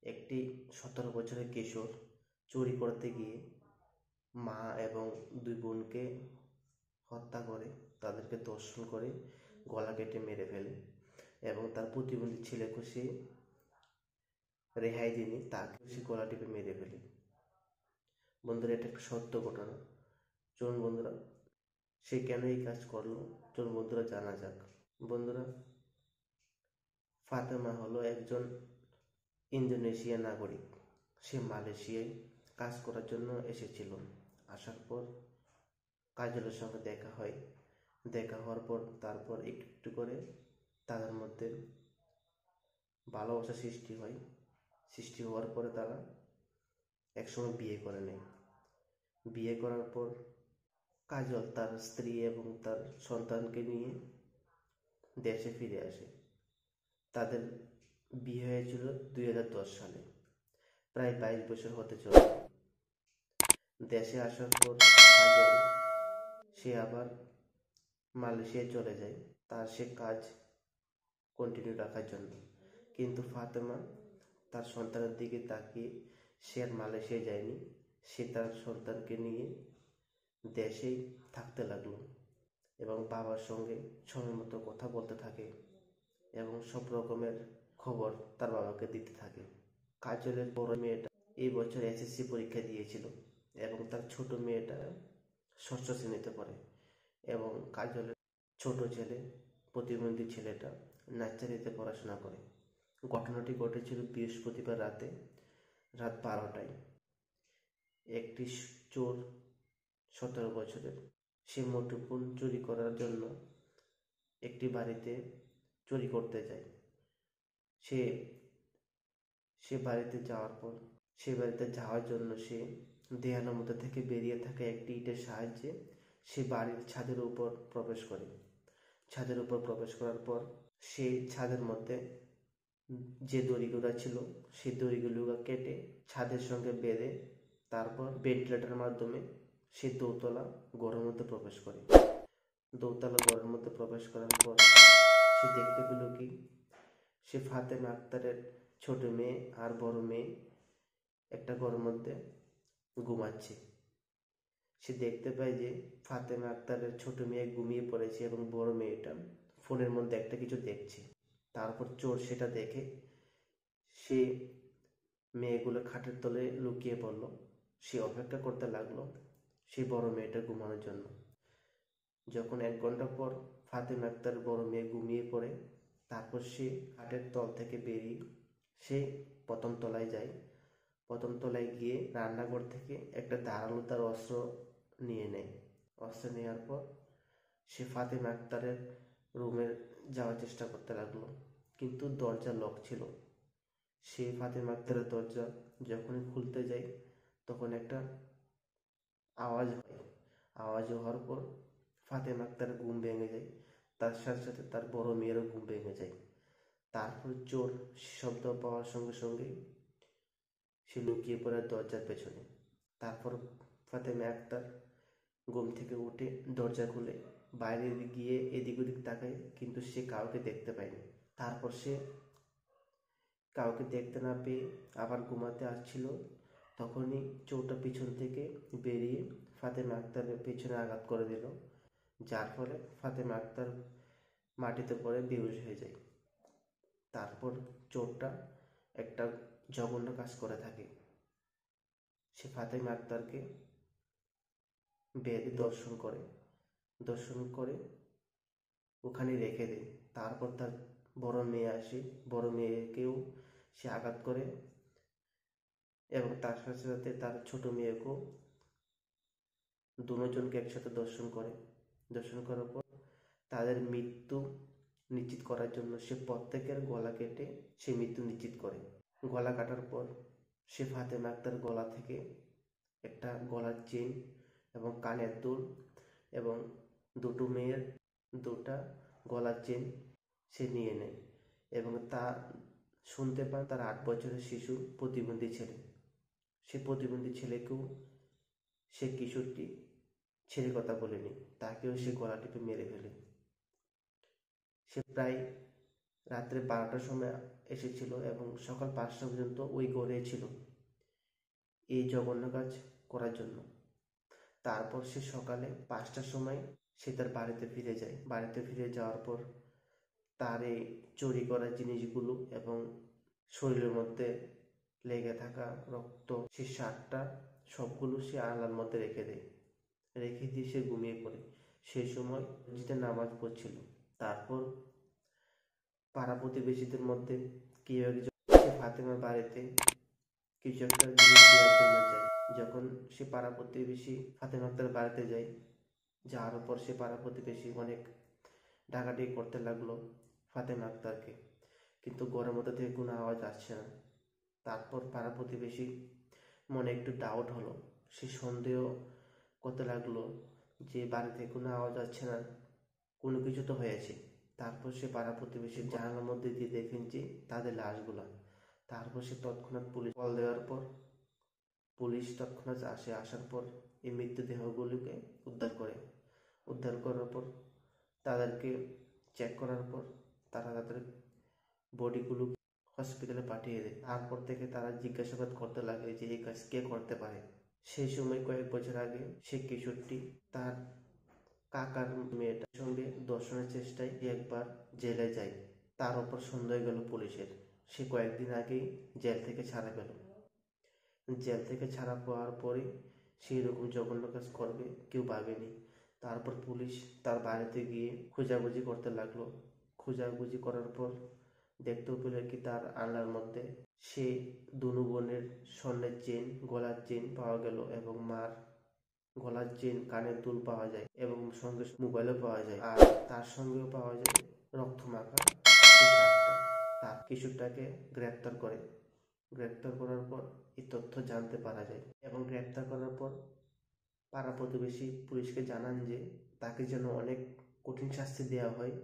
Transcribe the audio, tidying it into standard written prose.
একটি 17 বছরের কিশোর চুরি করতে গিয়ে মা এবং দুই বোনকে হত্যা করে, তাদেরকে ধর্ষণ করে গলা কেটে মেরে ফেলে এবং তার প্রতিবন্ধী ছেলেকে সে রেহাই দিনে তাকে সে গলা টিপে মেরে ফেলে। বন্ধুরা, এটা একটা সত্য ঘটনা। চলুন বন্ধুরা, সে কেন এই কাজ করলো চলুন বন্ধুরা জানা যাক। বন্ধুরা, ফাতেমা হলো একজন ইন্দোনেশিয়ান নাগরিক। সে মালয়েশিয়ায় কাজ করার জন্য এসেছিল। আসার পর কাজলের সঙ্গে দেখা হয়। দেখা হওয়ার পর তারপর একটু একটু করে তাদের মধ্যে ভালোবাসা সৃষ্টি হয়। সৃষ্টি হওয়ার পরে তারা একসময় বিয়ে করে নেয়। বিয়ে করার পর কাজল তার স্ত্রী এবং তার সন্তানকে নিয়ে দেশে ফিরে আসে। তাদের বিয়ে হয়েছিল 2010 সালে। প্রায় 22 বছর হতে চলে। দেশে আসার পর কাজল সে আবার মালয়েশিয়ায় চলে যায় তার সে কাজ কন্টিনিউ রাখার জন্য। কিন্তু ফাতেমা তার সন্তানের দিকে তাকিয়ে সে আর মালয়েশিয়ায় যায়নি। সে তার সন্তানকে নিয়ে দেশেই থাকতে লাগলো এবং বাবার সঙ্গে সময় মতো কথা বলতে থাকে এবং সব রকমের খবর তার বাবাকে দিতে থাকে। কাজলের বড় মেয়েটা এই বছর এসএসসি পরীক্ষা দিয়েছিল এবং তার ছোট মেয়েটা ষষ্ঠ শ্রেণীতে পড়ে এবং কাজলের ছোট ছেলে, প্রতিবন্ধী ছেলেটা নার্সারিতে পড়াশোনা করে। ঘটনাটি ঘটেছিল বৃহস্পতিবার রাত 12টায়। একটি চোর 17 বছরের সে মুঠোফোন চুরি করার জন্য একটি বাড়িতে চুরি করতে যায়। সে বাড়িতে যাওয়ার জন্য সে দেয়ালের মধ্যে থেকে বেরিয়ে থাকা একটি ইটের সাহায্যে সে বাড়ির ছাদের উপর প্রবেশ করে। ছাদের উপর প্রবেশ করার পর সে ছাদের মধ্যে যে দড়িগুলো ছিল সেই দড়িগুলো কেটে ছাদের সঙ্গে বেঁধে তারপর ভেন্টিলেটরের মাধ্যমে সে দোতলা ঘরের মধ্যে প্রবেশ করে। দোতলা ঘরের মধ্যে প্রবেশ করার পর সে দেখতে পেল কি, সে ফাতেমা আক্তারের ছোট মেয়ে আর বড় মেয়ে একটা ঘরের মধ্যে ঘুমাচ্ছে। সে দেখতে পায় যে ফাতেমা আক্তারের ছোট মেয়ে ঘুমিয়ে পড়েছে এবং বড় মেয়েটা ফোনের মধ্যে একটা কিছু দেখছে। তারপর চোর সেটা দেখে সে মেয়েগুলো খাটের তলে লুকিয়ে পড়ল। সে অপেক্ষা করতে লাগলো সেই বড় মেয়েটা ঘুমানোর জন্য। যখন 1 ঘন্টা পর ফাতেমা আক্তার বড় মেয়ে ঘুমিয়ে পড়ে, তারপর সে খাটের তল থেকে বেরিয়ে সে প্রথম তলায় যায়। প্রথম তলায় গিয়ে রান্নাঘর থেকে একটা ধারালো তার অস্ত্র নিয়ে নেয়। অস্ত্র নেওয়ার পর সে ফাতেমা আক্তারের রুমে যাওয়ার চেষ্টা করতে লাগলো, কিন্তু দরজা লক ছিল। সে ফাতেমা আক্তারের দরজা যখনই খুলতে যায় তখন একটা আওয়াজ হয়। আওয়াজ হওয়ার পর ফাতেমা আক্তারের ঘুম ভেঙে যায়। তার সাথে সাথে তার বড় মেয়েরও ঘুম ভেঙে যায়। তারপর চোর শব্দ পাওয়ার সঙ্গে সঙ্গেই সে লুকিয়ে পড়ে দরজার পেছনে। তারপর ফাতেমা আক্তার ঘুম থেকে উঠে দরজা খুলে বাইরে গিয়ে এদিক ওদিক তাকায়, কিন্তু সে কাউকে দেখতে পায়নি। তারপর সে কাউকে দেখতে না পেয়ে আবার ঘুমাতে আসছিল। তখনই চোরটা পিছন থেকে বেরিয়ে ফাতেমা আক্তারের পেছনে আঘাত করে দিল, যার ফলে ফাতেমা আক্তার মাটিতে পড়ে বেহুশ হয়ে যায়। তারপর চোরটা একটা জঘন্য কাজ করে থাকে। সে ফাতেমা আক্তারকে বেঁধে দর্শন করে ওখানে রেখে দেয়। তারপর তার বড় মেয়ে আসে, বড় মেয়েকেও সে আঘাত করে এবং তার সাথে সাথে তার ছোট মেয়েকেও, দুজনকে একসাথে দর্শন করার পর তাদের মৃত্যু নিশ্চিত করার জন্য সে প্রত্যেকের গলা কেটে সে মৃত্যু নিশ্চিত করে। গলা কাটার পর সে ফাতেমা আক্তার গলা থেকে একটা গলার চেন এবং কানের দুল এবং দুটো মেয়ের দুটা গলার চেন সে নিয়ে নেয় এবং তা শুনতে পান তার 8 বছরের শিশু প্রতিবন্ধী ছেলে। সে প্রতিবন্ধী ছেলেকেও সে কিশোরটি ছেড়ে কথা বলেনি, তাকেও সে গলা টিপে মেরে ফেলে। সে প্রায় রাত্রে 12টার সময় এসেছিল এবং সকাল 5টা পর্যন্ত ওই ঘরে ছিল এই জঘন্য কাজ করার জন্য। তারপর সে সকালে 5টার সময় সে তার বাড়িতে ফিরে যায়। বাড়িতে ফিরে যাওয়ার পর তার এই চুরি করা জিনিসগুলো এবং শরীরের মধ্যে লেগে থাকা রক্ত, সে শার্টটা সবগুলো সে আলনার মধ্যে রেখে দেয়। রেখে দিয়ে সে ঘুমিয়ে পড়ে। সেই সময় মসজিদে নামাজ পড়ছিল। তারপর পাড়া প্রতিবেশীদের মধ্যে কেউ একজন সে ফাতেমার বাড়িতে কিছু একটা জিনিস দেওয়ার জন্য যায়। যখন সে পাড়া প্রতিবেশী ফাতেমা আক্তার বাড়িতে যায়, যাওয়ার পর সে পাড়া প্রতিবেশী অনেক ডাকাডাকি করতে লাগলো ফাতেমা আক্তারকে, কিন্তু ঘরের মধ্যে থেকে কোনো আওয়াজ আসছে না। তারপর পাড়া প্রতিবেশী মনে একটু ডাউট হলো, সে সন্দেহ করতে লাগলো যে বাড়ি থেকে কোনো আওয়াজ আসছে না, কোনো কিছু তো হয়েছে। তারপর সে পাড়া প্রতিবেশীর জানালার মধ্যে দিয়ে দেখেন যে তাদের লাশগুলা। তারপর সে তৎক্ষণাৎ পুলিশ কল দেওয়ার পর পুলিশ তৎক্ষণাৎ আসার পর এই মৃতদেহগুলিকে উদ্ধার করার পর তাদেরকে চেক করার পর তারা তাদের বডিগুলো হসপিটালে পাঠিয়ে দেয়। তারপর থেকে তারা জিজ্ঞাসাবাদ করতে লাগে যে এই কাজ কে করতে পারে। সেই সময় কয়েক বছর আগে সে কিশোরটি তার কাকার মেয়েটার সঙ্গে দর্শনের চেষ্টায় একবার জেলে যায়। তার ওপর সন্দেহ গেল পুলিশের। সে কয়েকদিন আগেই জেল থেকে ছাড়া পেল। জেল থেকে ছাড়া পাওয়ার পরে সেই রকম জঘন্য কাজ করবে কেউ ভাবেনি। তারপর পুলিশ তার বাড়িতে গিয়ে খোঁজাখুঁজি করতে লাগলো। খোঁজাখুঁজি করার পর দেখতেও পেল কি তার আলনার মধ্যে সে দুনু বোনের স্বর্ণের চেন, গলার চেন পাওয়া গেল এবং মার গলার চেন, কানের দুল পাওয়া যায় এবং সঙ্গে মোবাইলও পাওয়া যায়। আর তার সঙ্গেও পাওয়া যায় রক্ত মাখা সেই শার্টটা। তার কিশোরটাকে গ্রেপ্তার করার পর এই তথ্য জানতে পারা যায় এবং গ্রেপ্তার করার পর পাড়া প্রতিবেশী পুলিশকে জানান যে তাকে যেন অনেক কঠিন শাস্তি দেওয়া হয়